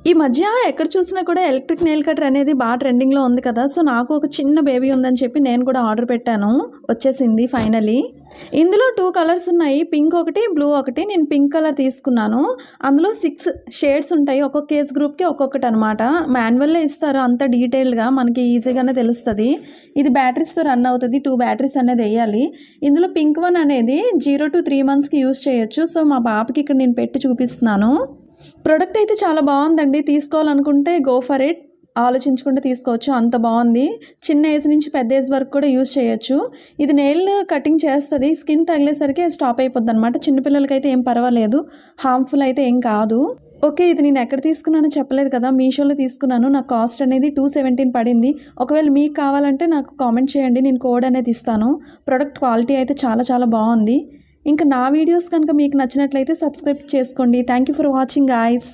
ఈ మధ్య ఎక్కడ చూసినా కూడా ఎలక్ట్రిక్ నెయిల్ కటర్ అనేది బాగా ట్రెండింగ్లో ఉంది కదా. సో నాకు ఒక చిన్న బేబీ ఉందని చెప్పి నేను కూడా ఆర్డర్ పెట్టాను, వచ్చేసింది ఫైనలీ. ఇందులో 2 కలర్స్ ఉన్నాయి, పింక్ ఒకటి, బ్లూ ఒకటి. నేను పింక్ కలర్ తీసుకున్నాను. అందులో 6 షేడ్స్ ఉంటాయి, ఒక్కొక్క ఏజ్ గ్రూప్కి ఒక్కొక్కటి అనమాట. మాన్యువల్లో ఇస్తారు, అంత డీటెయిల్డ్గా మనకి ఈజీగానే తెలుస్తుంది. ఇది బ్యాటరీస్తో రన్ అవుతుంది, 2 బ్యాటరీస్ అనేది వేయాలి. ఇందులో పింక్ వన్ అనేది 0 to 3 monthsకి యూజ్ చేయొచ్చు. సో మా పాపకి ఇక్కడ నేను పెట్టి చూపిస్తున్నాను. ప్రోడక్ట్ అయితే చాలా బాగుందండి, తీసుకోవాలనుకుంటే గో ఫర్ ఇట్, ఆలోచించుకుంటే తీసుకోవచ్చు, అంత బాగుంది. చిన్న ఏజ్ నుంచి పెద్ద ఏజ్ వరకు కూడా యూజ్ చేయొచ్చు. ఇది నెయిల్ కటింగ్ చేస్తుంది, స్కిన్ తగిలేసరికి స్టాప్ అయిపోద్ది అనమాట. చిన్నపిల్లలకైతే ఏం పర్వాలేదు, హార్మ్ఫుల్ అయితే ఏం కాదు. ఓకే, ఇది నేను ఎక్కడ తీసుకున్నానో చెప్పలేదు కదా, మీషోలో తీసుకున్నాను. నాకు కాస్ట్ అనేది 217 పడింది. ఒకవేళ మీకు కావాలంటే నాకు కామెంట్ చేయండి, నేను కోడ్ అనేది ఇస్తాను. ప్రోడక్ట్ క్వాలిటీ అయితే చాలా చాలా బాగుంది. ఇంకా నా వీడియోస్ కనుక మీకు నచ్చినట్లయితే సబ్స్క్రైబ్ చేసుకోండి. Thank you for watching guys.